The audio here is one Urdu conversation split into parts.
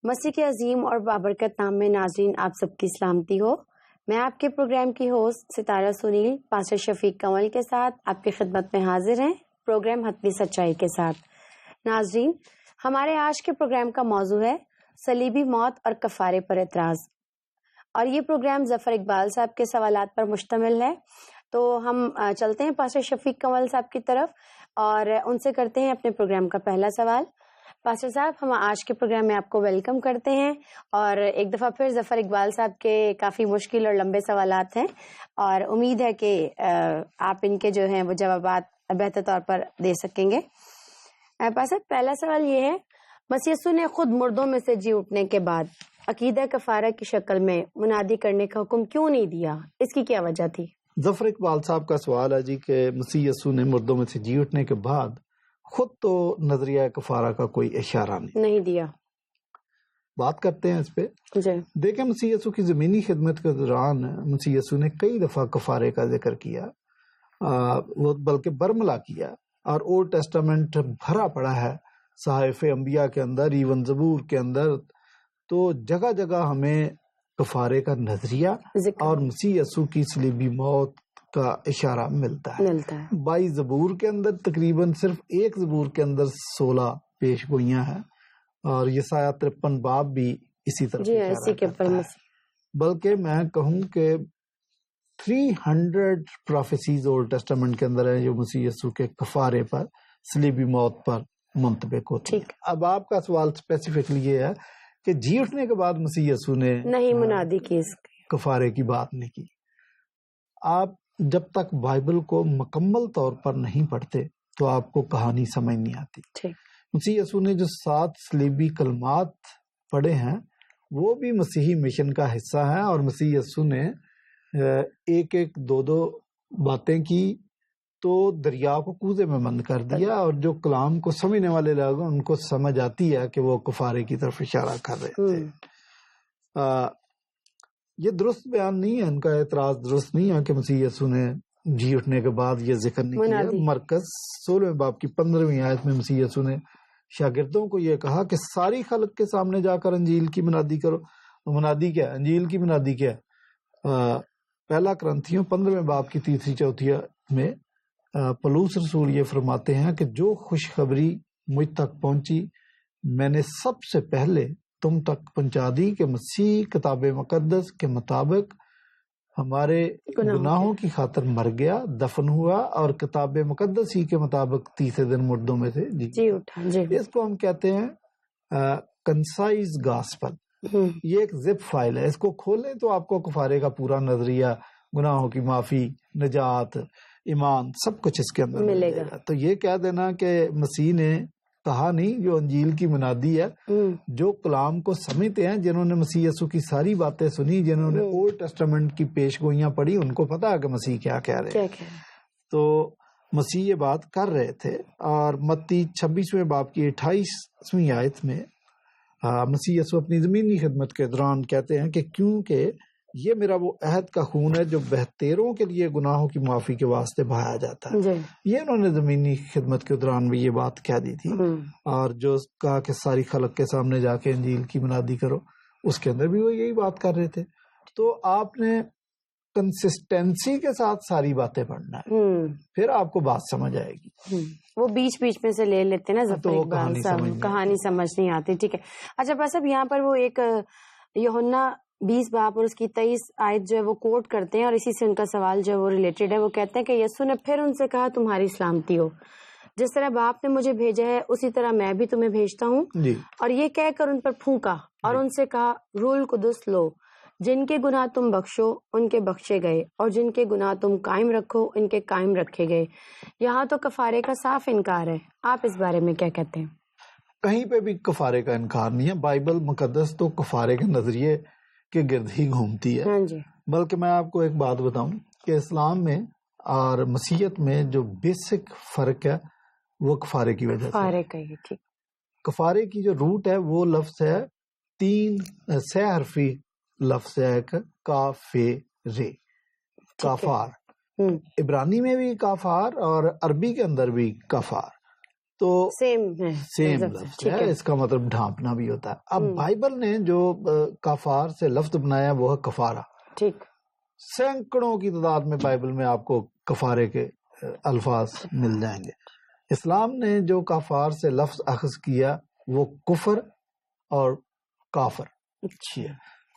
مسیح کے عظیم اور بابرکت نام میں ناظرین آپ سب کی سلامتی ہو. میں آپ کے پروگرام کی ہوسٹ ستارہ سنیل پاسٹر شفیق کنول کے ساتھ آپ کی خدمت میں حاضر ہیں پروگرام حتمی سچائی کے ساتھ. ناظرین، ہمارے آج کے پروگرام کا موضوع ہے صلیبی موت اور کفارے پر اعتراض، اور یہ پروگرام ظفر اقبال صاحب کے سوالات پر مشتمل ہے. تو ہم چلتے ہیں پاسٹر شفیق کنول صاحب کی طرف اور ان سے کرتے ہیں اپنے پروگرام کا پہلا سوال. پاسٹر صاحب، ہم آج کے پروگرام میں آپ کو ویلکم کرتے ہیں، اور ایک دفعہ پھر ظفر اقبال صاحب کے کافی مشکل اور لمبے سوالات ہیں، اور امید ہے کہ آپ ان کے جو ہیں وہ جوابات بہتر طور پر دے سکیں گے. پاسٹر، پہلا سوال یہ ہے، مسیح یسوع نے خود مردوں میں سے جی اٹھنے کے بعد عقیدہ کفارہ کی شکل میں منادی کرنے کا حکم کیوں نہیں دیا؟ اس کی کیا وجہ تھی؟ ظفر اقبال صاحب کا سوال ہے جی کہ مسیح یسوع نے مردوں میں سے جی اٹھنے کے بعد خود تو نظریہ کفارہ کا کوئی اشارہ نہیں دیا. بات کرتے ہیں اس پہ. جی دیکھیں، مسیح یسوع کی زمینی خدمت کے دوران مسیح یسوع نے کئی دفعہ کفارے کا ذکر کیا، وہ بلکہ برملا کیا، اور اولڈ ٹیسٹامنٹ بھرا پڑا ہے صحائف انبیاء کے اندر، ایون زبور کے اندر. تو جگہ جگہ ہمیں کفارے کا نظریہ اور مسیح یسوع کی صلیبی موت کا اشارہ ملتا ہے. 22 زبور کے اندر تقریباً صرف ایک زبور کے اندر 16 پیش گوئیاں ہیں، اور یسایہ 53 باب بھی اسی طرح اسی کے پر بلکہ میں کہوں کہ 300 پروفیسیز اولڈ ٹیسٹامنٹ کے اندر ہیں جو مسیح یسوع کے کفارے پر، صلیبی موت پر منطبق ہوتی ہے. اب آپ کا سوال اسپیسیفکلی یہ ہے کہ جی اٹھنے کے بعد مسیح یسوع نے نہیں منادی کی، کفارے کی بات نہیں کی. آپ جب تک بائبل کو مکمل طور پر نہیں پڑھتے تو آپ کو کہانی سمجھ نہیں آتی. مسیح یسوع نے جو 7 صلیبی کلمات پڑھے ہیں وہ بھی مسیحی مشن کا حصہ ہیں، اور مسیح یسوع نے ایک ایک دو باتیں کی تو دریا کو کوزے میں بند کر دیا، اور جو کلام کو سمجھنے والے لوگ ان کو سمجھ آتی ہے کہ وہ کفارے کی طرف اشارہ کر رہے تھے. یہ درست بیان نہیں ہے، ان کا اعتراض درست نہیں ہے کہ مسیح یسوع نے جی اٹھنے کے بعد یہ ذکر نہیں کیا. مرکز 16 باب کی 15ویں آیت میں مسیح یسوع نے شاگردوں کو یہ کہا کہ ساری خلق کے سامنے جا کر انجیل کی منادی کرو. منادی کیا ہے؟ انجیل کی منادی کیا ہے؟ پہلا کرنتھیوں 15ویں باب کی 3-4 میں پولس رسول یہ فرماتے ہیں کہ جو خوشخبری مجھ تک پہنچی میں نے سب سے پہلے تم تک پہنچا دی کہ مسیح کتاب مقدس کے مطابق ہمارے گناہوں کی خاطر مر گیا، دفن ہوا، اور کتاب مقدس ہی کے مطابق تیسرے دن مردوں میں سے جی اٹھا. اس کو ہم کہتے ہیں کنسائز گاسپل. یہ ایک زپ فائل ہے، اس کو کھولیں تو آپ کو کفارے کا پورا نظریہ، گناہوں کی معافی، نجات، ایمان، سب کچھ اس کے اندر ملے گا. تو یہ کہہ دینا کہ مسیح نے کہا نہیں، جو انجیل کی منادی ہے، جو کلام کو سمجھتے ہیں، جنہوں نے مسیح یسوع کی ساری باتیں سنی، جنہوں نے اولڈ ٹیسٹامنٹ کی پیش گوئیاں پڑھی، ان کو پتا ہے کہ مسیح کیا کہہ رہے ہیں. تو مسیح یہ بات کر رہے تھے. اور متی 26ویں باب کی 28ویں آیت میں مسیح یسوع اپنی زمینی خدمت کے دوران کہتے ہیں کہ کیونکہ یہ میرا وہ عہد کا خون ہے جو بہتیروں کے لیے گناہوں کی معافی کے واسطے بہایا جاتا ہے. یہ انہوں نے زمینی خدمت کے دوران بھی یہ بات کہہ دی تھی. اور جو کہا کہ ساری خلق کے سامنے جا کے انجیل کی منادی کرو، اس کے اندر بھی وہ یہی بات کر رہے تھے. تو آپ نے کنسسٹنسی کے ساتھ ساری باتیں پڑھنا ہے، پھر آپ کو بات سمجھ آئے گی. وہ بیچ بیچ میں سے لے لیتے نا ظفر اقبال صاحب، کہانی سمجھ نہیں آتی. ٹھیک ہے. اچھا بس اب یہاں پر وہ ایک یوحنا 20 باب اور اس کی 23 آیت جو ہے وہ کوٹ کرتے ہیں، اور اسی سے ان کا سوال جو ہے وہ ریلیٹڈ ہے. وہ کہتے ہیں کہ یسوع نے پھر ان سے کہا تمہاری سلامتی ہو، جس طرح باپ نے مجھے بھیجا ہے اسی طرح میں بھی تمہیں بھیجتا ہوں. اور یہ کہہ کر ان پر پھونکا اور ان سے کہا روح القدس لو، جن کے گناہ تم بخشو ان کے بخشے گئے، اور جن کے گناہ تم قائم رکھو ان کے قائم رکھے گئے. یہاں تو کفارے کا صاف انکار ہے. آپ اس بارے میں کیا کہتے ہیں؟ کہیں پہ بھی کفارے کا انکار نہیں ہے. بائبل مقدس تو کفارے کے نظریے کے گرد ہی گھومتی ہے. بلکہ میں آپ کو ایک بات بتاؤں کہ اسلام میں اور مسیحیت میں جو بیسک فرق ہے وہ کفارے کی وجہ سے. کفارے کی جو روٹ ہے وہ لفظ ہے 3 حرفی لفظ ہے، ایک کافے، کافار. عبرانی میں بھی کافار اور عربی کے اندر بھی کافار. تو سیم لفظ ہے، اس کا مطلب ڈھانپنا بھی ہوتا ہے. اب بائبل نے جو کفار سے لفظ بنایا وہ ہے کفارہ. ٹھیک. سینکڑوں کی تعداد میں بائبل میں آپ کو کفارے کے الفاظ مل جائیں گے. اسلام نے جو کفار سے لفظ اخذ کیا وہ کفر اور کافر.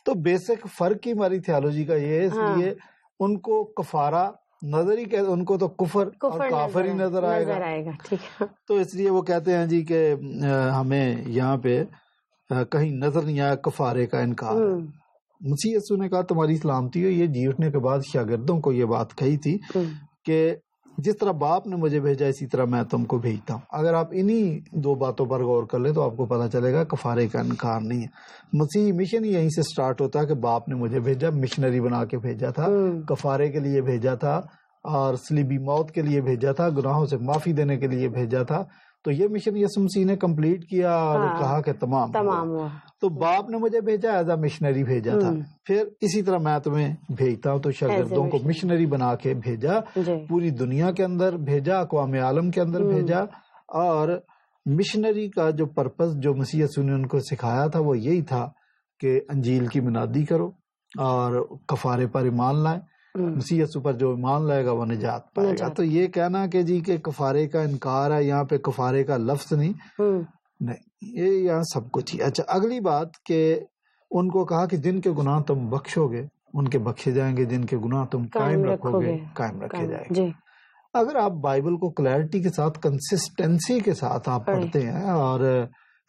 تو بیسک فرق ہی ہماری تھیالوجی کا یہ ہے، اس لیے ان کو کفارہ نظر ہی کہتے، ان کو تو کفر اور کافر ہی نظر آئے گا. تو اس لیے وہ کہتے ہیں جی کہ ہمیں یہاں پہ کہیں نظر نہیں آیا کفارے کا انکار. مسیح یسوع نے کہا تمہاری سلامتی ہو. یہ جی اٹھنے کے بعد شاگردوں کو یہ بات کہی تھی کہ جس طرح باپ نے مجھے بھیجا اسی طرح میں تم کو بھیجتا ہوں. اگر آپ انہی دو باتوں پر غور کر لیں تو آپ کو پتہ چلے گا کفارے کا انکار نہیں ہے. مسیحی مشن یہیں سے سٹارٹ ہوتا ہے کہ باپ نے مجھے بھیجا، مشنری بنا کے بھیجا تھا، کفارے کے لیے بھیجا تھا اور صلیبی موت کے لیے بھیجا تھا، گناہوں سے معافی دینے کے لیے بھیجا تھا. تو یہ مشن یسوع مسیح نے کمپلیٹ کیا اور کہا کہ تمام ہوا. تو باپ نے مجھے بھیجا ایز اے مشنری بھیجا تھا. پھر اسی طرح میں تمہیں بھیجتا ہوں. تو شاگردوں کو مشنری بنا کے بھیجا، پوری دنیا کے اندر بھیجا، اقوام عالم کے اندر بھیجا. اور مشنری کا جو پرپس جو مسیح یسوع نے ان کو سکھایا تھا وہ یہی تھا کہ انجیل کی منادی کرو اور کفارے پر ایمان لائے. مسیح یسوع پر جو ایمان لائے گا وہ نجات پائے گا. تو یہ کہنا کہ جی کہ کفارے کا انکار ہے، یہاں پہ کفارے کا لفظ نہیں، یہ یہاں سب کچھ ہی. اچھا، اگلی بات کہ ان کو کہا کہ جن کے گناہ تم بخشو گے ان کے بخشے جائیں گے، جن کے گناہ تم قائم رکھو گے قائم رکھے جائیں گے. اگر آپ بائبل کو کلیئرٹی کے ساتھ، کنسسٹنسی کے ساتھ آپ پڑھتے ہیں اور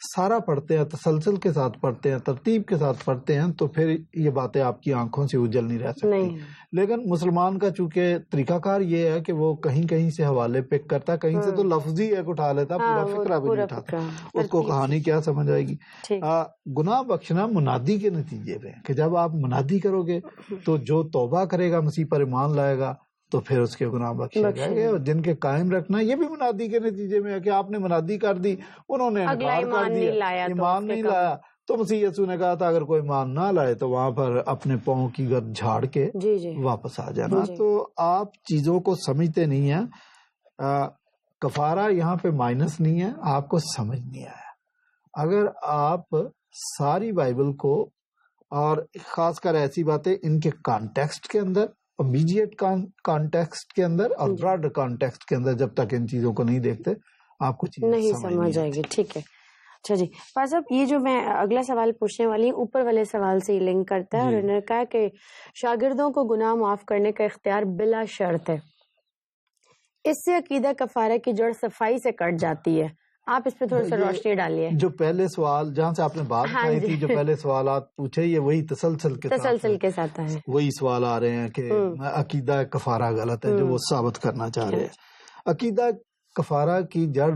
سارا پڑھتے ہیں، تسلسل کے ساتھ پڑھتے ہیں، ترتیب کے ساتھ پڑھتے ہیں، تو پھر یہ باتیں آپ کی آنکھوں سے اوجھل نہیں رہ سکتی. لیکن مسلمان کا چونکہ طریقہ کار یہ ہے کہ وہ کہیں کہیں سے حوالے پک کرتا ہے، کہیں سے تو لفظ ہی ایک اٹھا لیتا، پورا فقرہ بھی نہیں اٹھاتا، اس کو کہانی کیا سمجھ آئے گی. گناہ بخشنا منادی کے نتیجے میں کہ جب آپ منادی کرو گے تو جو توبہ کرے گا، مسیح پر ایمان لائے گا، تو پھر اس کے گناہ بخشے جائیں گے. اور جن کے قائم رکھنا یہ بھی منادی کے نتیجے میں ہے کہ آپ نے منادی کر دی، انہوں نے انکار کر دیا، ایمان نہیں لایا. تو مسیح یسوع نے کہا تھا اگر کوئی ایمان نہ لائے تو وہاں پر اپنے پاؤں کی گرد جھاڑ کے واپس آ جانا. تو آپ چیزوں کو سمجھتے نہیں ہیں. کفارہ یہاں پہ مائنس نہیں ہے، آپ کو سمجھ نہیں آیا. اگر آپ ساری بائبل کو اور خاص کر ایسی باتیں ان کے کانٹیکسٹ کے اندر، امیڈیٹ کانٹیکسٹ کے اندر اور براڈر کانٹیکسٹ کے اندر جب تک ان چیزوں کو نہیں دیکھتے آپ کو چیزیں نہیں سمجھ آئے گی. ٹھیک ہے. اچھا جی پاس صاحب، یہ جو میں اگلا سوال پوچھنے والی ہوں اوپر والے سوال سے لنک کرتا ہے. اور انہوں نے کہا کہ شاگردوں کو گناہ معاف کرنے کا اختیار بلا شرط ہے، اس سے عقیدہ کفارہ کی جڑ صفائی سے کٹ جاتی ہے. آپ اس پہ تھوڑا سا روشنی ڈالیے. جو پہلے سوال جہاں سے آپ نے بات اٹھائی تھی، جو پہلے سوالات پوچھے، یہ وہی تسلسل کے ساتھ وہی سوال آ رہے ہیں کہ عقیدہ کفارہ غلط ہے، جو وہ ثابت کرنا چاہ رہے ہیں. عقیدہ کفارہ کی جڑ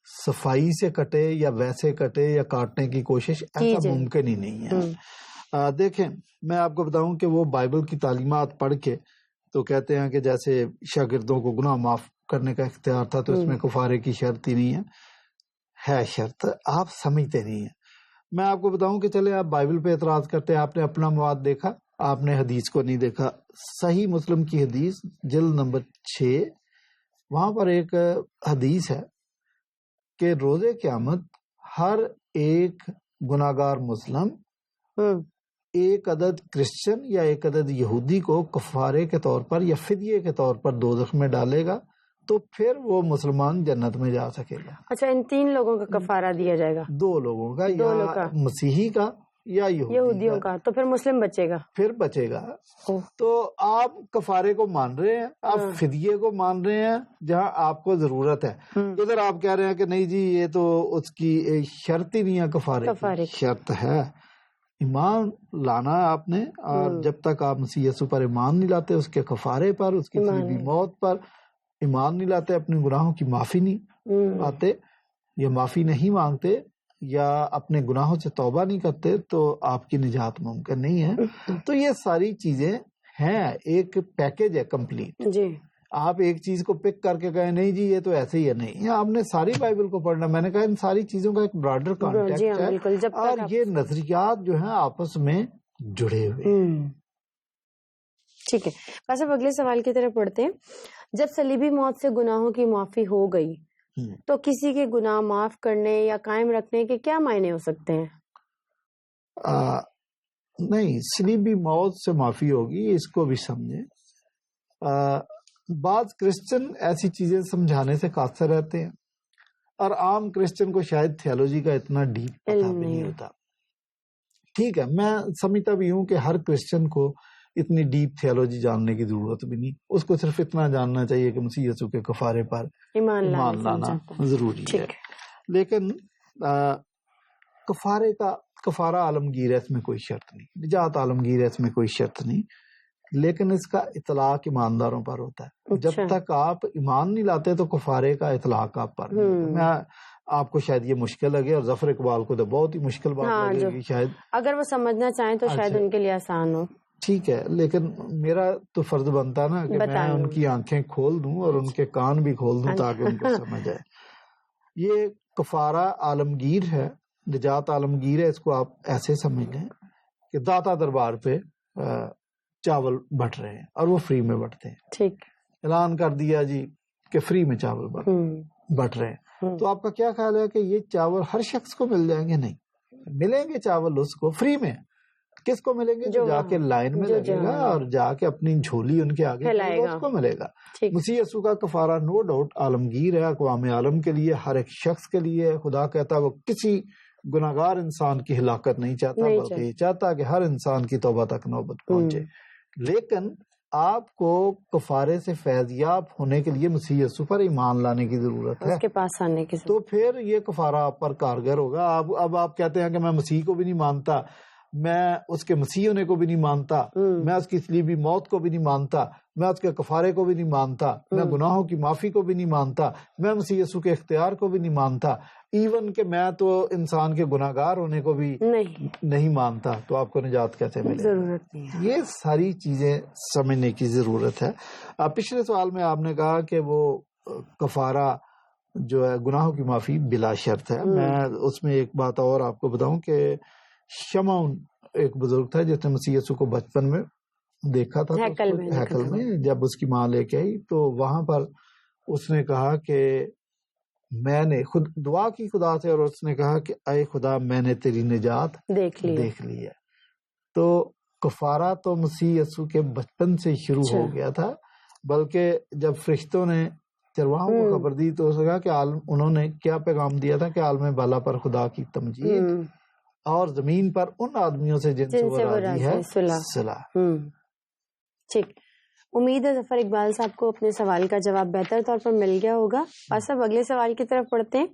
صفائی سے کٹے یا ویسے کٹے یا کاٹنے کی کوشش، ایسا ممکن ہی نہیں ہے. دیکھیں میں آپ کو بتاؤں کہ وہ بائبل کی تعلیمات پڑھ کے تو کہتے ہیں کہ جیسے شاگردوں کو گناہ معاف کرنے کا اختیار تھا تو اس میں کفارے کی شرط ہی نہیں ہے شرط. آپ سمجھتے نہیں ہیں. میں آپ کو بتاؤں کہ چلے آپ بائبل پہ اعتراض کرتے ہیں، آپ نے اپنا مواد دیکھا، آپ نے حدیث کو نہیں دیکھا. صحیح مسلم کی حدیث جلد نمبر 6، وہاں پر ایک حدیث ہے کہ روز قیامت ہر ایک گناہگار مسلم ایک عدد کرسچن یا ایک عدد یہودی کو کفارے کے طور پر یا فدیے کے طور پر دوزخ میں ڈالے گا، تو پھر وہ مسلمان جنت میں جا سکے گا. اچھا، ان 3 لوگوں کا کفارہ دیا جائے گا؟ 2 لوگوں کا، یا مسیحی کا یا یہودیوں کا. تو پھر مسلم بچے گا، پھر بچے گا. تو آپ کفارے کو مان رہے ہیں، آپ فدیے کو مان رہے ہیں جہاں آپ کو ضرورت ہے. ادھر آپ کہہ رہے ہیں کہ نہیں جی یہ تو اس کی شرط ہی نہیں ہے، کفارے کی شرط ہے. ایمان لانا آپ نے، اور جب تک آپ مسیح یسوع پر ایمان نہیں لاتے، اس کے کفارے پر، اس کی صلیبی موت پر ایمان نہیں لاتے، اپنے گناہوں کی معافی نہیں پاتے یا معافی نہیں مانگتے یا اپنے گناہوں سے توبہ نہیں کرتے، تو آپ کی نجات ممکن نہیں ہے. تو یہ ساری چیزیں ہیں، ایک پیکج ہے کمپلیٹ. آپ ایک چیز کو پک کر کے کہیں نہیں جی یہ تو ایسے ہی ہے، نہیں. آپ نے ساری بائبل کو پڑھنا. میں نے کہا ان ساری چیزوں کا ایک براڈر کانٹیکسٹ ہے اور یہ نظریات جو ہیں آپس میں جڑے ہوئے. ٹھیک ہے بس اب اگلے سوال کی طرف پڑھتے ہیں. جب صلیبی موت سے گناہوں کی معافی ہو گئی تو کسی کے گناہ معاف کرنے یا قائم رکھنے کے کیا معنی ہو سکتے ہیں؟ نہیں، صلیبی موت سے معافی ہوگی، اس کو بھی سمجھیں۔ بعض کرسچن ایسی چیزیں سمجھانے سے قاصر رہتے ہیں، اور عام کرسچن کو شاید تھیولوجی کا اتنا ڈیپ پتہ بھی نہیں ہوتا۔ ٹھیک ہے، میں سمجھتا بھی ہوں کہ ہر کرسچن کو اتنی ڈیپ تھیولوجی جاننے کی ضرورت بھی نہیں، اس کو صرف اتنا جاننا چاہیے کہ مسیح یسوع کے کفارے پر ایمان لانا ضروری ہے۔ لیکن کفارہ عالمگیر ہے، اس میں کوئی شرط نہیں، نجات عالمگیر ہے، اس میں کوئی شرط نہیں، لیکن اس کا اطلاق ایمانداروں پر ہوتا ہے۔ جب تک آپ ایمان نہیں لاتے تو کفارے کا اطلاق آپ پر نہیں ہوتا۔ میں آپ کو شاید یہ مشکل لگے، اور ظفر اقبال کو تو بہت ہی مشکل بات لگے گی شاید، اگر وہ سمجھنا چاہیں تو شاید ان کے لیے آسان ہو۔ ٹھیک ہے، لیکن میرا تو فرض بنتا ہے نا کہ میں ان کی آنکھیں کھول دوں اور ان کے کان بھی کھول دوں تاکہ ان کو سمجھ آئے۔ یہ کفارہ عالمگیر ہے، نجات عالمگیر ہے، اس کو آپ ایسے سمجھ لیں کہ داتا دربار پہ چاول بٹ رہے ہیں اور وہ فری میں بٹتے ہیں۔ ٹھیک، اعلان کر دیا جی کہ فری میں چاول بٹ رہے ہیں، تو آپ کا کیا خیال ہے کہ یہ چاول ہر شخص کو مل جائیں گے؟ نہیں، ملیں گے چاول اس کو فری میں۔ کس کو ملیں گے؟ جو جا کے لائن میں لگے گا اور جا کے اپنی جھولی ان کے آگے اس کو ملے گا۔ مسیح یسوع کا کفارہ نو ڈاؤٹ عالمگیر ہے، اقوام عالم کے لیے، ہر ایک شخص کے لیے۔ خدا کہتا وہ کسی گناہگار انسان کی ہلاکت نہیں چاہتا، بلکہ یہ چاہتا کہ ہر انسان کی توبہ تک نوبت پہنچے۔ لیکن آپ کو کفارے سے فیض یاب ہونے کے لیے مسیح یسوع پر ایمان لانے کی ضرورت ہے، اس کے پاس آنے کی ضرورت، تو پھر یہ کفارہ آپ پر کارگر ہوگا۔ اب آپ کہتے ہیں کہ میں مسیح کو بھی نہیں مانتا، میں اس کے مسیح ہونے کو بھی نہیں مانتا، میں اس کی صلیبی موت کو بھی نہیں مانتا، میں اس کے کفارے کو بھی نہیں مانتا، میں گناہوں کی معافی کو بھی نہیں مانتا، میں مسیح یسوع کے اختیار کو بھی نہیں مانتا، ایون کہ میں تو انسان کے گناہگار ہونے کو بھی نہیں مانتا، تو آپ کو نجات کیسے ملے؟ ضرورت نہیں۔ یہ ساری چیزیں سمجھنے کی ضرورت ہے۔ پچھلے سوال میں آپ نے کہا کہ وہ کفارہ جو ہے گناہوں کی معافی بلا شرط ہے۔ میں اس میں ایک بات اور آپ کو بتاؤں کہ شمعون ایک بزرگ تھا جس نے مسیح یسوع کو بچپن میں دیکھا تھا ہیکل میں، جب اس کی ماں لے کے آئی تو وہاں پر اس نے کہا کہ میں نے خود دعا کی خدا سے، اور اس نے کہا کہ اے خدا میں نے تیری نجات دیکھ لی ہے۔ تو کفارہ تو مسیح یسوع کے بچپن سے شروع ہو گیا تھا، بلکہ جب فرشتوں نے چرواہوں کو خبر دی تو اس نے کہا کہ انہوں نے کیا پیغام دیا تھا کہ عالم بالا پر خدا کی تمجید اور زمین پر ان آدمیوں سے جن سے وہ راضی ہے صلح۔ ٹھیک، امید ہے ظفر اقبال صاحب کو اپنے سوال کا جواب بہتر طور پر مل گیا ہوگا۔ اور سب اگلے سوال کی طرف پڑھتے ہیں،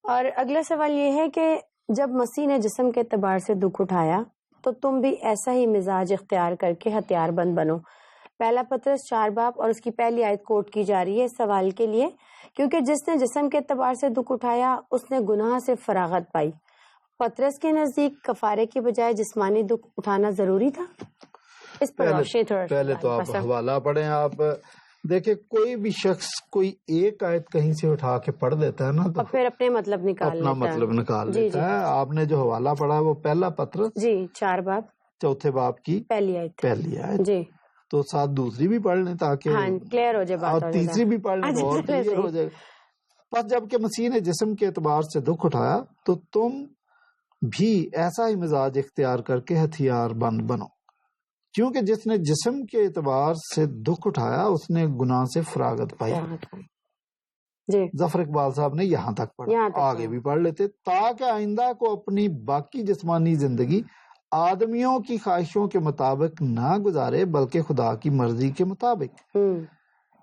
اور اگلا سوال یہ ہے کہ جب مسیح نے جسم کے اعتبار سے دکھ اٹھایا تو تم بھی ایسا ہی مزاج اختیار کر کے ہتھیار بند بنو۔ پہلا پطرس 4 باب اور اس کی پہلی آیت کوٹ کی جا رہی ہے اس سوال کے لیے، کیونکہ جس نے جسم کے اعتبار سے دکھ اٹھایا اس نے گناہ سے فراغت پائی۔ پطرس کے نزدیک کفارے کی بجائے جسمانی دکھ اٹھانا ضروری تھا؟ اس پر روشنی تھوڑا پہلے تو آپ حوالہ پڑھیں۔ آپ دیکھیں کوئی بھی شخص کوئی ایک آیت کہیں سے اٹھا کے پڑھ دیتا ہے نا تو پھر اپنے مطلب نکال لیتا ہے۔ آپ نے جو حوالہ پڑھا وہ پہلا پطرس 4 باب 4 باب کی پہلی آیت جی، تو ساتھ دوسری بھی پڑھ لیں تاکہ کلیئر ہو جائے، اور تیسری بھی پڑھ لیں اور کلیئر ہو جائے۔ بس جب کہ مسیح نے جسم کے اعتبار سے دکھ اٹھایا تو تم بھی ایسا ہی مزاج اختیار کر کے ہتھیار بند بنو، کیونکہ جس نے جسم کے اعتبار سے دکھ اٹھایا اس نے گناہ سے فراغت پائی۔ ظفر اقبال صاحب نے یہاں تک پڑھا، آگے بھی پڑھ لیتے، تاکہ آئندہ کو اپنی باقی جسمانی زندگی آدمیوں کی خواہشوں کے مطابق نہ گزارے بلکہ خدا کی مرضی کے مطابق،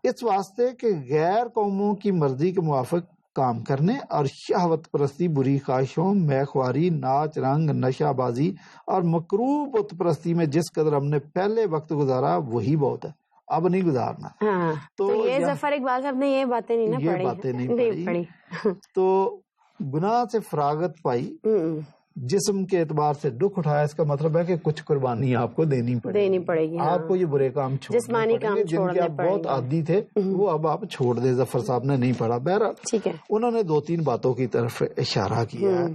اس واسطے کہ غیر قوموں کی مرضی کے موافق کام کرنے اور شہوت پرستی، بری خواہشوں، میخواری، ناچ رنگ، نشہ بازی اور مکروہ بت پرستی میں جس قدر ہم نے پہلے وقت گزارا وہی بہت ہے، اب نہیں گزارنا۔ تو یہ ظفر اقبال صاحب نے یہ باتیں نہیں پڑھی۔ تو گناہ سے فراغت پائی، جسم کے اعتبار سے دکھ اٹھایا، اس کا مطلب ہے کہ کچھ قربانی آپ کو دینی پڑے گی، آپ کو یہ برے کام چھوڑنے پڑیں گے جن کے آپ بہت عادی تھے، وہ اب آپ چھوڑ دیں۔ ظفر صاحب نے نہیں پڑھا، بہرحال انہوں نے 2-3 باتوں کی طرف اشارہ کیا ہے۔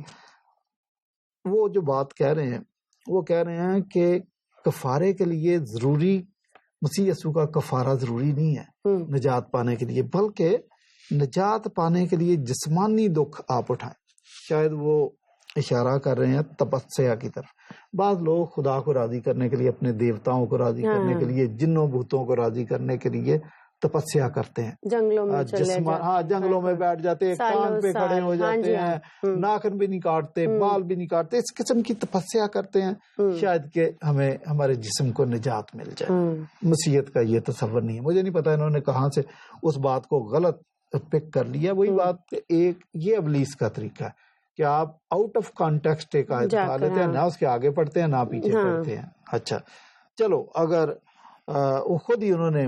وہ جو بات کہہ رہے ہیں وہ کہہ رہے ہیں کہ کفارے کے لیے ضروری مسیح یسوع کا کفارہ ضروری نہیں ہے نجات پانے کے لیے، بلکہ نجات پانے کے لیے جسمانی دکھ آپ اٹھائیں. شاید وہ اشارہ کر رہے ہیں تپسیا کی طرف. بعض لوگ خدا کو راضی کرنے کے لیے، اپنے دیوتاؤں کو راضی کرنے کے لیے، جنوں بھوتوں کو راضی کرنے کے لیے تپسیا کرتے ہیں. جنگلوں میں جنگلوں میں بیٹھ جاتے ہیں، ٹانگ پہ کھڑے ہو جاتے ہیں، ناخن بھی نہیں کاٹتے، بال بھی نہیں کاٹتے، اس قسم کی تپسیا کرتے ہیں شاید کہ ہمیں ہمارے جسم کو نجات مل جائے. مسیحیت کا یہ تصور نہیں ہے. مجھے نہیں پتا انہوں نے کہاں سے اس بات کو غلط پک کر لیا. وہی بات ایک یہ ابلیس کا طریقہ ہے کہ آپ آؤٹ آف کانٹیکسٹ ایک آیت اٹھا لیتے ہیں، نہ اس کے آگے پڑھتے ہیں نہ پیچھے پڑھتے ہیں. اچھا چلو، اگر وہ خود ہی انہوں نے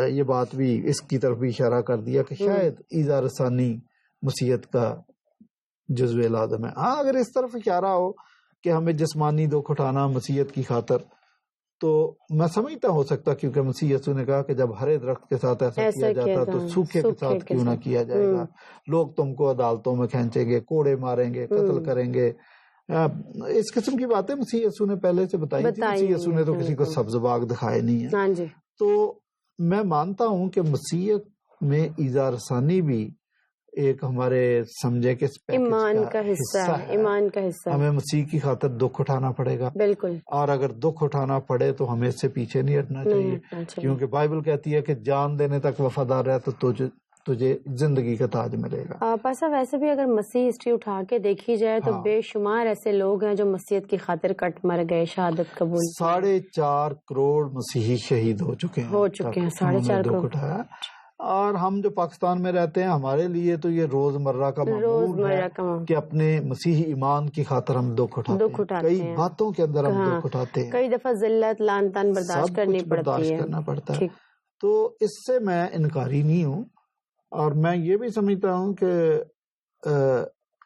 یہ بات بھی اس کی طرف بھی اشارہ کر دیا کہ شاید ایذا رسانی مسیحیت کا جزو لازم ہے. ہاں، اگر اس طرف اشارہ ہو کہ ہمیں جسمانی دکھ اٹھانا مسیحیت کی خاطر، تو میں سمجھتا ہو سکتا، کیونکہ مسیح یسوع نے کہا کہ جب ہرے درخت کے ساتھ ایسا کیا جاتا تو سوکھے کے ساتھ کیوں نہ کیا جائے گا. لوگ تم کو عدالتوں میں کھینچیں گے، کوڑے ماریں گے، قتل کریں گے. اس قسم کی باتیں مسیح یسوع نے پہلے سے بتائی تھی. مسیح یسوع نے تو کسی کو سبز باغ دکھائے نہیں ہے. تو میں مانتا ہوں کہ مسیحیت میں ایذا رسانی بھی ایک ہمارے سمجھے کے ایمان کا حصہ ہے. ایمان کا حصہ ہمیں مسیح کی خاطر دکھ اٹھانا پڑے گا. بالکل. اور اگر دکھ اٹھانا پڑے تو ہمیں اس سے پیچھے نہیں ہٹنا چاہیے، کیونکہ بائبل کہتی ہے کہ جان دینے تک وفادار رہ تو تجھے زندگی کا تاج ملے گا. پاسا ویسے بھی اگر مسیح ہسٹری اٹھا کے دیکھی جائے تو بے شمار ایسے لوگ ہیں جو مسیحیت کی خاطر کٹ مر گئے، شہادت قبول. 4.5 کروڑ مسیحی شہید ہو چکے ہیں. 4.5 کروڑ اٹھایا. اور ہم جو پاکستان میں رہتے ہیں، ہمارے لیے تو یہ روزمرہ کا معمول ہے کہ اپنے مسیحی ایمان کی خاطر ہم دکھ اٹھاتے ہیں. کئی باتوں کے اندر ہم دکھ اٹھاتے ہیں، کئی دفعہ ذلت، لعن طعن برداشت کرنا پڑتا ہے. تو اس سے میں انکاری نہیں ہوں، اور میں یہ بھی سمجھتا ہوں کہ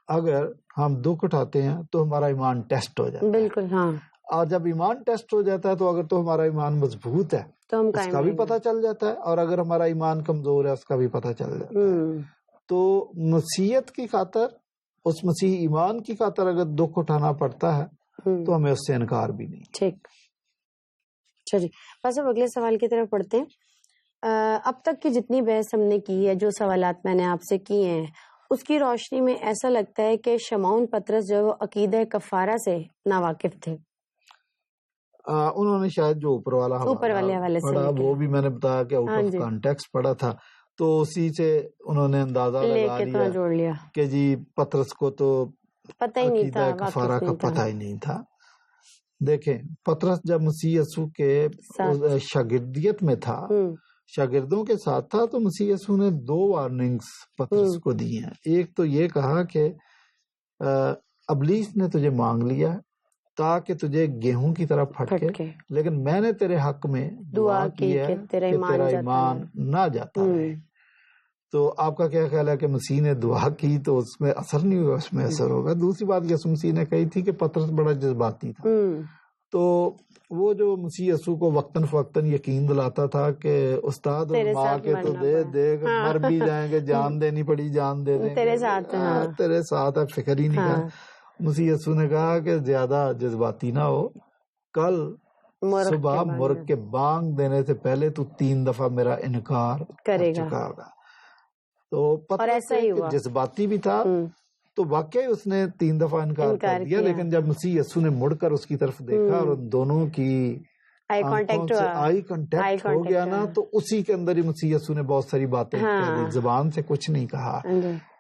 اگر ہم دکھ اٹھاتے ہیں تو ہمارا ایمان ٹیسٹ ہو جاتا ہے. بالکل. ہاں. اور جب ایمان ٹیسٹ ہو جاتا ہے تو اگر تو ہمارا ایمان مضبوط ہے تو اس کا بھی پتہ چل جاتا ہے، اور اگر ہمارا ایمان کمزور ہے اس کا بھی پتہ چل جاتا ہے. تو مسیحیت کی خاطر، اس مسیحی ایمان کی خاطر اگر دکھ اٹھانا پڑتا ہے تو ہمیں اس سے انکار بھی نہیں. ٹھیک. چلیے بس اب اگلے سوال کی طرف پڑھتے ہیں. اب تک کی جتنی بحث ہم نے کی ہے، جو سوالات میں نے آپ سے کیے ہیں، اس کی روشنی میں ایسا لگتا ہے کہ شمعون پطرس جو وہ عقیدہ کفارہ سے ناواقف تھے. انہوں نے شاید جو اوپر والے حوالے سے پڑھا، وہ بھی میں نے بتایا کہ آؤٹ آف کانٹیکسٹ پڑھا تھا، تو اسی سے انہوں نے اندازہ لگا لیا کہ جی پطرس کو تو پتہ ہی نہیں تھا، کفارہ کا پتہ ہی نہیں تھا. دیکھیں، پطرس جب مسیح یسوع کے شاگردیت میں تھا، شاگردوں کے ساتھ تھا، تو مسیح یسوع نے 2 وارننگز پطرس کو دی ہیں. ایک تو یہ کہا کہ ابلیس نے تجھے مانگ لیا تاکہ تجھے گیہوں کی طرح پھٹکے، لیکن میں نے تیرے حق میں دعا کی ہے کہ تیرا ایمان نہ جاتا رہے. تو آپ کا کیا خیال ہے کہ مسیح نے دعا کی تو اس میں اثر نہیں ہوا؟ اس میں اثر ہوگا. دوسری بات یسوع مسیح نے کہی تھی کہ پطرس بڑا جذباتی تھا، تو وہ جو مسیح یسوع کو وقتاً فوقتاً یقین دلاتا تھا کہ استاد اور ماں کے تو دیکھ مر بھی جائیں گے، جان دینی پڑی جان دے دیں، تیرے ساتھ ہے، فکر ہی نہیں کر. مسیح یسوع نے کہا کہ زیادہ جذباتی نہ ہو، کل صبح مرغ کے بانگ دینے سے پہلے تو 3 دفعہ میرا انکار کر چکا ہوگا. تو پطرس جذباتی بھی تھا، تو واقعی اس نے 3 دفعہ انکار کر دیا. لیکن جب مسیح یسوع نے مڑ کر اس کی طرف دیکھا اور ان دونوں کی آئی کانٹیکٹ ہو گیا نا، تو اسی کے اندر ہی مسیح یسوع نے بہت ساری باتیں کہہ دی، زبان سے کچھ نہیں کہا.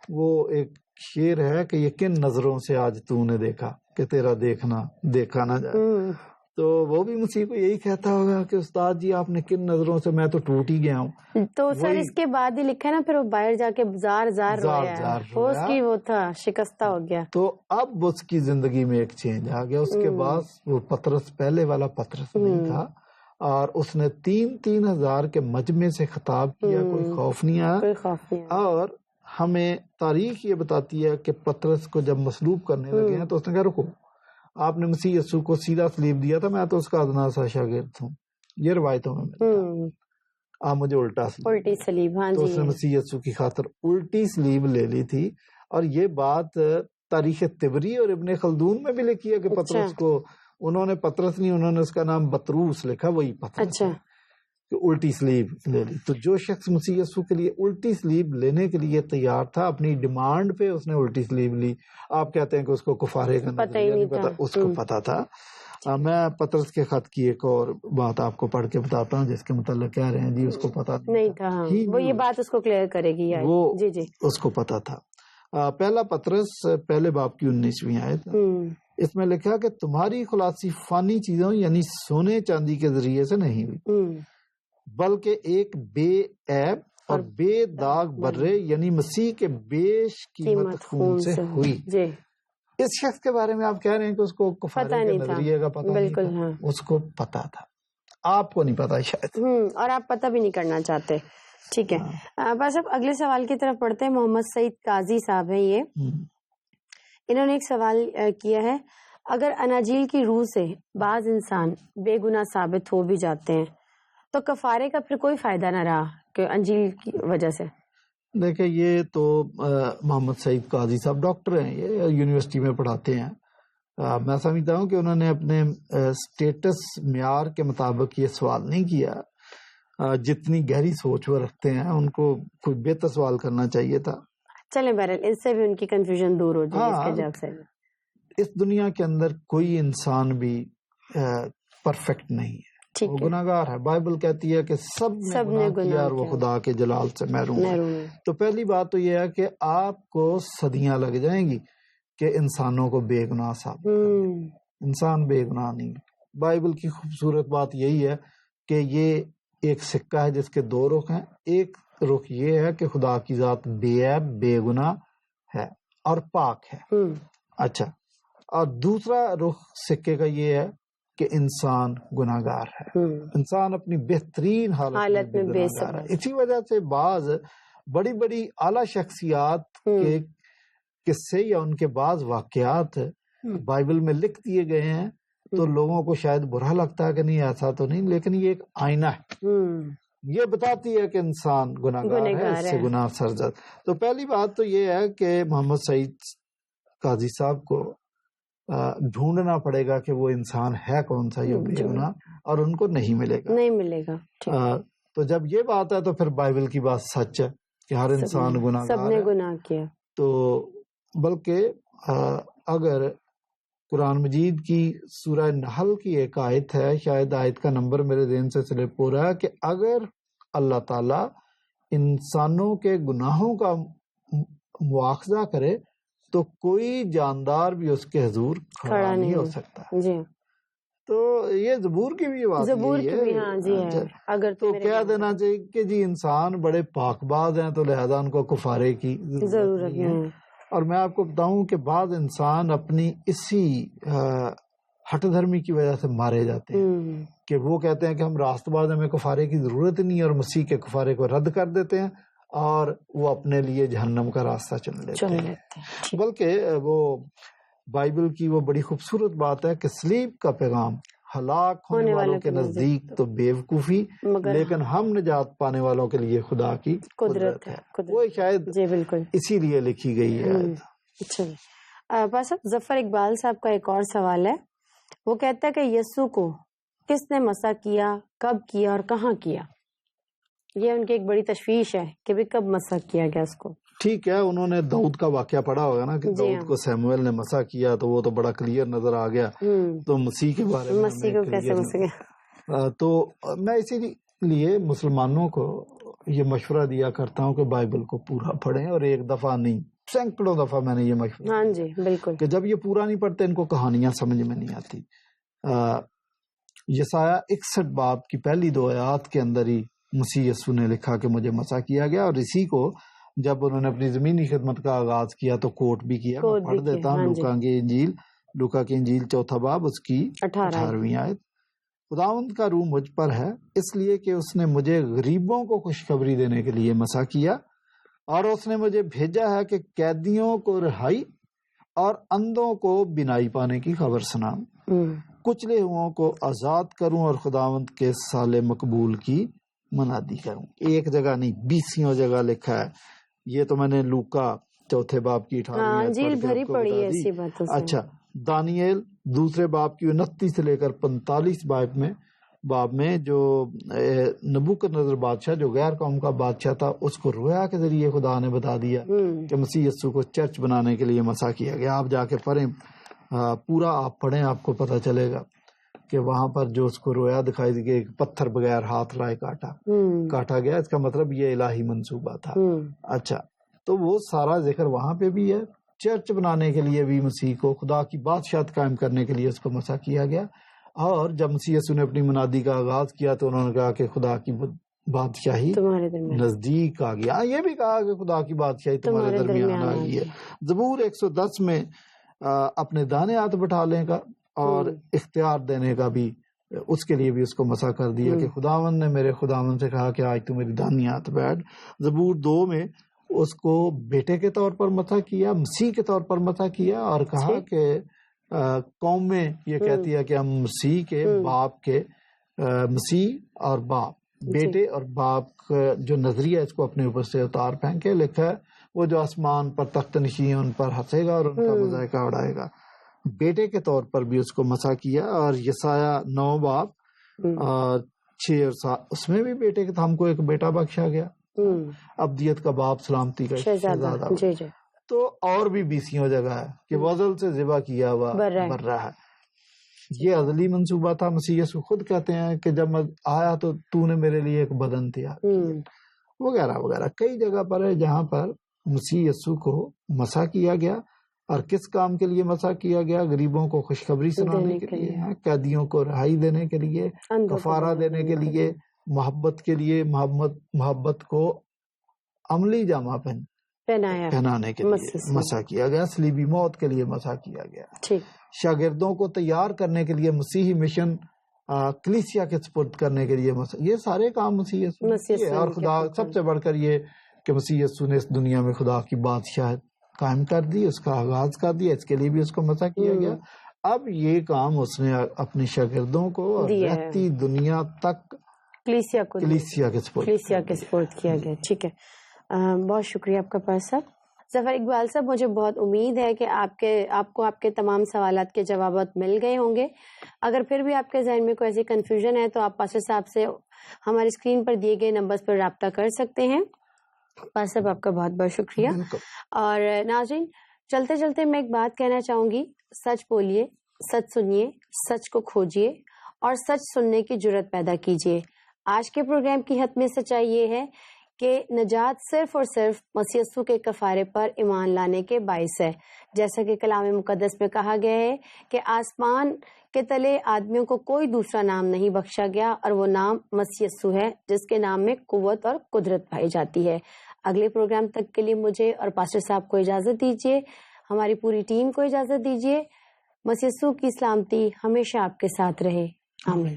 وہ ایک شعر ہے کہ یہ کن نظروں سے آج تو نے دیکھا کہ تیرا دیکھنا دیکھا نہ جائے. تو وہ بھی مسیح کو یہی کہتا ہوگا کہ استاد جی آپ نے کن نظروں سے، میں تو ٹوٹ ہی گیا ہوں. تو سر اس کے بعد ہی لکھا نا، پھر وہ باہر جا کے زار رویا، اس کی وہ تھا شکستہ ہو گیا. تو اب اس کی زندگی میں ایک چینج آ گیا. اس کے بعد وہ پطرس پہلے والا پطرس نہیں تھا، اور اس نے 3 ہزار کے مجمع سے خطاب کیا، کوئی خوف نہیں آیا. اور ہمیں تاریخ یہ بتاتی ہے کہ پطرس کو جب مصلوب کرنے لگے ہیں تو اس نے کہا رکو، آپ نے مسیح یسوع کو سیدھا سلیب دیا تھا، میں تو اس کا ادنا سا شاگرد ہوں. یہ روایتوں میں ملتا ہے. آپ مجھے الٹی سلیب. تو اس نے مسیح یسوع کی خاطر الٹی سلیب لے لی تھی. اور یہ بات تاریخ طبری اور ابن خلدون میں بھی لکھی ہے کہ پطرس کو، انہوں نے پطرس نہیں، انہوں نے اس کا نام بطروس لکھا، وہی پطرس. کہ الٹی سلیب لے لی. تو جو شخص مسیح یسوع کے لیے الٹی سلیب لینے کے لیے تیار تھا، اپنی ڈیمانڈ پہ اس نے الٹی سلیب لی. آپ کہتے ہیں کہ اس کو کفارے کا نظریہ نہیں پتا، اس کو پتا تھا. میں پطرس کے خط کی ایک اور بات آپ کو پڑھ کے بتاتا ہوں جس کے متعلق کہہ رہے ہیں جی اس کو پتا نہیں تھا. وہ یہ بات اس کو کلیئر کرے گی، وہ جی اس کو پتا تھا. پہلا پطرس پہلے باب کی 19ویں آیت، اس میں لکھا کہ تمہاری خلاصی فانی چیزوں یعنی سونے چاندی کے ذریعے سے نہیں ہوئی، بلکہ ایک بے عیب اور بے داغ برے یعنی مسیح کے بیش قیمت خون سے ہوئی. اس شخص کے بارے میں آپ کہہ رہے ہیں کہ اس کو کفارے کے نظریے کا پتہ نہیں تھا، اس کو پتا تھا. آپ کو نہیں پتا شاید، اور آپ پتہ بھی نہیں کرنا چاہتے. ٹھیک ہے. بس اب اگلے سوال کی طرف پڑھتے ہیں. محمد سعید قاضی صاحب ہیں یہ، انہوں نے ایک سوال کیا ہے، اگر اناجیل کی روح سے بعض انسان بے گناہ ثابت ہو بھی جاتے ہیں تو کفارے کا پھر کوئی فائدہ نہ رہا کہ انجیل کی وجہ سے؟ دیکھیں یہ تو محمد سعید قاضی صاحب ڈاکٹر ہیں، یہ یونیورسٹی میں پڑھاتے ہیں. میں سمجھتا ہوں کہ انہوں نے اپنے سٹیٹس معیار کے مطابق یہ سوال نہیں کیا. جتنی گہری سوچ وہ رکھتے ہیں ان کو کوئی بہتر سوال کرنا چاہیے تھا. چلیں بہرحال اس سے بھی ان کی کنفیوژن دور ہو جائے اس کے جواب سے. اس دنیا کے اندر کوئی انسان بھی پرفیکٹ نہیں ہے، وہ گناہگار ہے. بائبل کہتی ہے کہ سب نے گناہ کیا اور وہ خدا کے جلال سے محروم ہے. تو پہلی بات تو یہ ہے کہ آپ کو صدیاں لگ جائیں گی کہ انسانوں کو بے گناہ ثابت کریں. انسان بے گناہ نہیں. بائبل کی خوبصورت بات یہی ہے کہ یہ ایک سکہ ہے جس کے دو رخ ہیں. ایک رخ یہ ہے کہ خدا کی ذات بے عیب بے گناہ ہے اور پاک ہے. اچھا، اور دوسرا رخ سکے کا یہ ہے کہ انسان گناہگار ہے. انسان اپنی بہترین حالت میں گناہگار ہے. اسی وجہ سے بعض بڑی بڑی اعلیٰ شخصیات کے قصے یا ان کے بعض واقعات بائبل میں لکھ دیے گئے ہیں تو لوگوں کو شاید برا لگتا ہے کہ نہیں ایسا تو نہیں، لیکن یہ ایک آئینہ ہے، یہ بتاتی ہے کہ انسان گناہگار ہے، اس سے گناہ سرزد. تو پہلی بات تو یہ ہے کہ محمد سعید قاضی صاحب کو ڈھونڈنا پڑے گا کہ وہ انسان ہے کون سا یہ بے گناہ، اور ان کو نہیں ملے گا. تو جب یہ بات ہے تو پھر بائبل کی بات سچ ہے کہ ہر انسان گناہگار ہے. سب نے گناہ کیا. تو بلکہ اگر قرآن مجید کی سورہ نحل کی ایک آیت ہے، شاید آیت کا نمبر میرے ذہن سے سلپ ہو رہا ہے، کہ اگر اللہ تعالیٰ انسانوں کے گناہوں کا مواخذہ کرے تو کوئی جاندار بھی اس کے حضور کھڑا نہیں ہو سکتا. تو یہ زبور کی بھی بات ہے. اگر تو کہہ دینا چاہیے کہ جی انسان بڑے پاک باز ہیں تو لہذا ان کو کفارے کی ضرورت نہیں ہے. اور میں آپ کو بتاؤں کہ بعض انسان اپنی اسی ہٹ دھرمی کی وجہ سے مارے جاتے ہیں کہ وہ کہتے ہیں کہ ہم راست باز، ہمیں کفارے کی ضرورت نہیں ہے، اور مسیح کے کفارے کو رد کر دیتے ہیں اور وہ اپنے لیے جہنم کا راستہ چن لیتے ہیں. بلکہ وہ بائبل کی وہ بڑی خوبصورت بات ہے کہ صلیب کا پیغام ہلاک ہونے والوں کے نزدیک تو بیوقوفی، لیکن ہم نجات پانے والوں کے لیے خدا کی قدرت ہے. وہ شاید اسی لیے لکھی گئی ہے. بس ظفر اقبال صاحب کا ایک اور سوال ہے. وہ کہتا ہے کہ یسوع کو کس نے مسح کیا، کب کیا اور کہاں کیا؟ یہ ان کی ایک بڑی تشویش ہے کہ بھی کب مسح کیا گیا اس کو. ٹھیک ہے، انہوں نے داؤد کا واقعہ پڑھا ہوگا نا کہ داؤد کو سیموئیل نے مسح کیا تو وہ تو بڑا کلیئر نظر آ گیا. تو مسیح کے بارے میں مسیح کو کیسے مسح گیا؟ تو میں اسی لیے مسلمانوں کو یہ مشورہ دیا کرتا ہوں کہ بائبل کو پورا پڑھیں، اور ایک دفعہ نہیں سینکڑوں دفعہ میں نے یہ مشورہ. ہاں جی بالکل. کہ جب یہ پورا نہیں پڑھتے ان کو کہانیاں سمجھ میں نہیں آتی. یسایہ 61 باب کی پہلی 2 آیات کے اندر ہی مسیح یسوع نے لکھا کہ مجھے مسح کیا گیا، اور اسی کو جب انہوں نے اپنی زمینی خدمت کا آغاز کیا تو کوٹ بھی کیا. میں پڑھ دیتا ہوں لوکا کی انجیل 4 باب اس کی 18ویں آیت. خداوند کا روح مجھ پر ہے اس لیے کہ اس نے مجھے غریبوں کو خوشخبری دینے کے لیے مسح کیا، اور اس نے مجھے بھیجا ہے کہ قیدیوں کو رہائی اور اندھوں کو بینائی پانے کی خبر سناؤں، کچلے ہوں کو آزاد کروں اور خداوند کے سال مقبول کی منادی کروں. ایک جگہ نہیں 20 جگہ لکھا ہے. یہ تو میں نے لوکا 4 باب کی 18 پڑھی ہے. اچھا، دانیل 2 باب کی 29 سے لے کر 45 باب میں باب میں جو نبوکدنضر بادشاہ جو غیر قوم کا بادشاہ تھا اس کو رویا کے ذریعے خدا نے بتا دیا کہ مسیح یسوع کو چرچ بنانے کے لیے مسا کیا گیا. آپ جا کے پڑھیں, پورا آپ پڑھیں, آپ کو پتہ چلے گا کہ وہاں پر جو اس کو رویا دکھائی دی کہ پتھر بغیر ہاتھ لائے کاٹا گیا. اس کا مطلب یہ الہی منصوبہ تھا. اچھا, تو وہ سارا ذکر وہاں پہ بھی ہے. چرچ بنانے کے لیے بھی مسیح کو, خدا کی بادشاہت قائم کرنے کے لیے اس کو مسا کیا گیا. اور جب مسیح یسوع نے اپنی منادی کا آغاز کیا تو انہوں نے کہا کہ خدا کی بادشاہی نزدیک آ گیا. یہ بھی کہا کہ خدا کی بادشاہی تمہارے درمیان آ گئی ہے. زبور 110 میں اپنے دانے ہاتھ بٹھا لے گا اور اختیار دینے کا بھی, اس کے لیے بھی اس کو مسا کر دیا کہ خداوند نے میرے خداوند سے کہا کہ آج تو میری دانی ہاتھ بیٹھ. زبور 2 میں اس کو بیٹے کے طور پر مسا کیا, مسیح کے طور پر مسا کیا, اور کہا کہ قوم میں یہ کہتی ہے کہ ہم مسیح کے باپ کے, مسیح اور باپ, بیٹے اور باپ کا جو نظریہ اس کو اپنے اوپر سے اتار پھینکے. لکھا ہے وہ جو آسمان پر تخت نشین ان پر ہنسے گا اور ان کا مذائقہ اڑائے گا. بیٹے کے طور پر بھی اس کو مسا کیا. اور یسایہ 9 باب اور 6 اور 7 اس میں بھی بیٹے کے, ہم کو ایک بیٹا بخشا گیا, ابدیت کا باپ, سلامتی کا شہزادہ. تو اور بھی 20 جگہ ہے کہ وزل سے ذبح کیا ہوا بر رہا ہے. یہ ازلی منصوبہ تھا. مسیح یسوع خود کہتے ہیں کہ جب میں آیا تو نے میرے لیے ایک بدن تیار کیا, وغیرہ وغیرہ. کئی جگہ پر ہے جہاں پر مسیح یسوع کو مسا کیا گیا. اور کس کام کے لیے مسا کیا گیا؟ غریبوں کو خوشخبری سنانے کے لیے, قیدیوں کو رہائی دینے کے لیے, کفارہ دینے کے لیے, محبت کے لیے, محبت کو عملی جامہ پہنانے کے لیے مسا کیا گیا. صلیبی موت کے لیے مسا کیا گیا. شاگردوں کو تیار کرنے کے لیے, مسیحی مشن کلیسیا کے سپرد کرنے کے لیے مسا. یہ سارے کام مسیح یسوع. اور خدا سب سے بڑھ کر یہ کہ مسیح یسوع نے اس دنیا میں خدا کی بادشاہت قائم کر دی, اس کا آغاز کر دیا. اس کے لیے بھی اس کو مسا کیا گیا. اب یہ کام اس نے اپنے شاگردوں کو اور رہتی دنیا تک کلیسیا کے سپرد کیا گیا. ٹھیک ہے, بہت شکریہ آپ کا پاس صاحب. ظفر اقبال صاحب, مجھے بہت امید ہے کہ آپ کو آپ کے تمام سوالات کے جوابات مل گئے ہوں گے. اگر پھر بھی آپ کے ذہن میں کوئی ایسی کنفیوژن ہے تو آپ پاسر صاحب سے ہماری اسکرین پر دیے گئے نمبرز پر رابطہ کر سکتے ہیں. پاسر صاحب آپ کا بہت بہت شکریہ. اور ناظرین, چلتے چلتے میں ایک بات کہنا چاہوں گی. سچ بولیے, سچ سنیے, سچ کو کھوجیے اور سچ سننے کی جرت پیدا کیجیے. آج کے پروگرام کی حتمی سچائی یہ ہے کہ نجات صرف اور صرف مسیح یسوع کے کفارے پر ایمان لانے کے باعث ہے. جیسا کہ کلام مقدس میں کہا گیا ہے کہ آسمان کے تلے آدمیوں کو کوئی دوسرا نام نہیں بخشا گیا اور وہ نام مسیح یسوع ہے جس کے نام میں قوت اور قدرت پائی جاتی ہے. اگلے پروگرام تک کے لیے مجھے اور پاسٹر صاحب کو اجازت دیجیے, ہماری پوری ٹیم کو اجازت دیجیے. مسیح یسوع کی سلامتی ہمیشہ آپ کے ساتھ رہے. آمین.